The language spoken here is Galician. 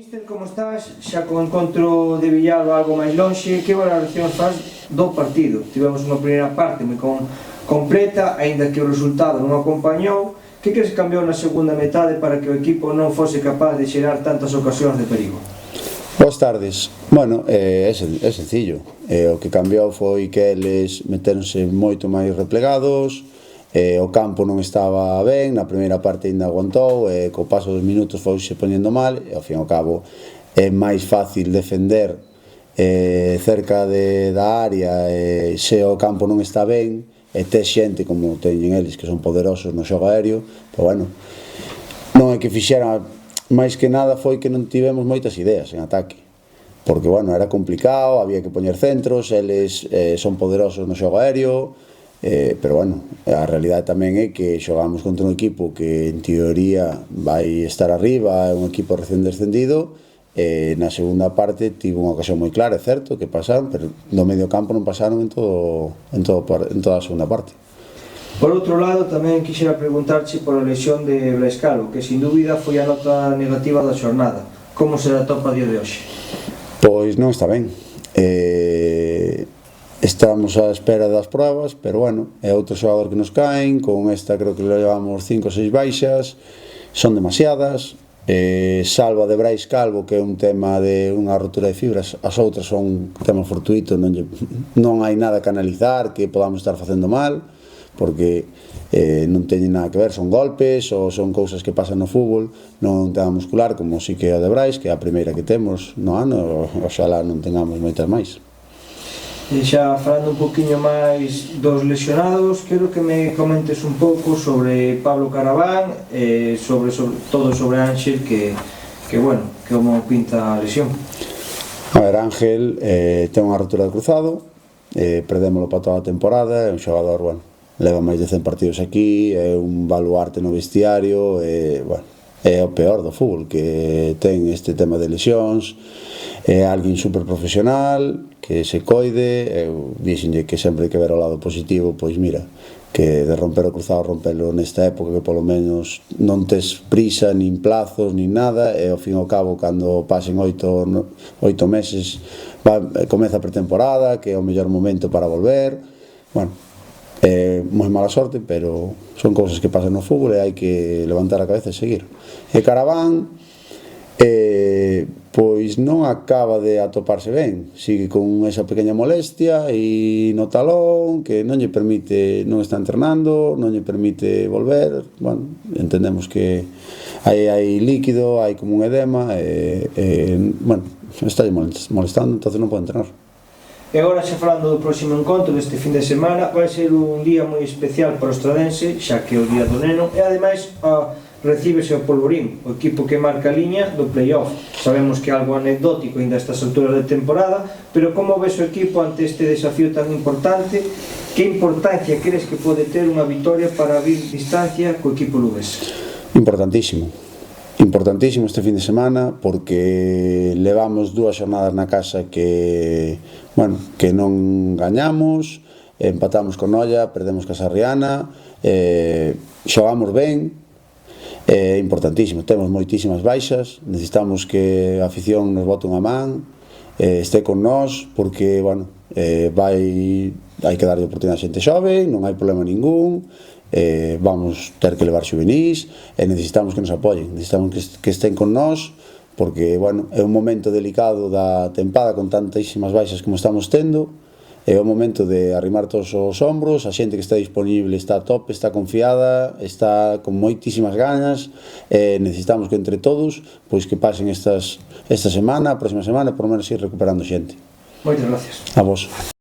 Míster, como estás? Xa co encontro de Villalo algo máis lonxe, que valoración faz do partido? Tivemos unha primeira parte moi completa, aínda que o resultado non acompañou. Que crees que cambiou na segunda metade para que o equipo non fose capaz de xerar tantas ocasións de perigo? Boas tardes. Bueno, é sencillo. O que cambiou foi que eles meteronse moito máis replegados, o campo non estaba ben, na primeira parte ainda aguantou, co paso dos minutos fouse poñendo mal, e ao fin e ao cabo é máis fácil defender cerca da área se o campo non está ben, e tes xente como teñen eles que son poderosos no xogo aéreo, pero bueno, non é que fixera, máis que nada foi que non tivemos moitas ideas en ataque, porque bueno, era complicado, había que poñer centros, eles son poderosos no xogo aéreo, pero bueno, a realidade tamén é que xogamos contra un equipo que en teoría vai estar arriba, é un equipo recén descendido, na segunda parte tivo unha ocasión moi clara, é certo, que pasaron, pero do medio campo non pasaron en toda a segunda parte. Por outro lado, tamén quixera preguntarche pola lesión de Brais Calvo, que sin dúbida foi a nota negativa da xornada. Como se atopa a día de hoxe? Pois non está ben. Estamos á espera das pruebas, pero bueno, é outro xogador que nos caen, con esta creo que levamos 5 ou 6 baixas, son demasiadas, salvo a de Brais Calvo, que é un tema de unha rotura de fibras, as outras son temas fortuitos, non hai nada que analizar, que podamos estar facendo mal, porque non teñen nada que ver, son golpes ou son cousas que pasan no fútbol, non un tema muscular como si que é a de Brais, que é a primeira que temos no ano, oxalá non tengamos moitas máis. E xa falando un poquinho máis dos lesionados, quero que me comentes un pouco sobre Pablo Caraván, sobre Ángel, que bueno, que como pinta a lesión. A ver, Ángel ten unha rotura de cruzado, perdémolo para toda a temporada, é un xogador, bueno, leva máis de 100 partidos aquí, é un baluarte no vestiario, bueno, é o peor do fútbol, que ten este tema de lesións, é alguén super profesional, que se coide, eu dixenlle que sempre hai que ver o lado positivo, pois mira, que de romper o cruzado, rompelo nesta época, que polo menos non tes prisa, nin plazos, nin nada, e ao fin e ao cabo, cando pasen 8 meses, comeza a pretemporada, que é o mellor momento para volver, bueno, é moi mala sorte, pero son cousas que pasan no fútbol e hai que levantar a cabeza e seguir. E Caraván, pois non acaba de atoparse ben, sigue con esa pequena molestia e no talón, que non lle permite, non está entrenando, non lle permite volver, bueno, entendemos que hai líquido, hai como un edema, bueno, está molestando, entonces non pode entrenar. E agora, xa falando do próximo encontro deste fin de semana, vai ser un día moi especial para o Estradense, xa que é o día do neno, e ademais recíbese o Polvorín, o equipo que marca a liña do play-off. Sabemos que é algo anecdótico ainda a estas alturas de temporada, pero como ves o equipo ante este desafío tan importante? Que importancia crees que pode ter unha vitoria para abrir distancia co equipo lugués? Importantísimo este fin de semana, porque levamos 2 xornadas na casa que, bueno, que non gañamos, empatamos con Noia, perdemos ca Sarriana, xogamos ben, é importantísimo, temos moitísimas baixas, necesitamos que a afición nos bote unha man, este con nós, porque, bueno, hai que darlle oportunidade a xente xove, non hai problema ningún, vamos ter que levar xuvenís, e necesitamos que nos apoyen, necesitamos que estén con nós, porque, bueno, é un momento delicado da tempada con tantísimas baixas como estamos tendo, é o momento de arrimar todos os ombros, a xente que está disponible está a tope, está confiada, está con moitísimas ganas, necesitamos que entre todos, pois que pasen esta semana, a próxima semana, por lo menos ir recuperando xente. Moitas gracias. A vos.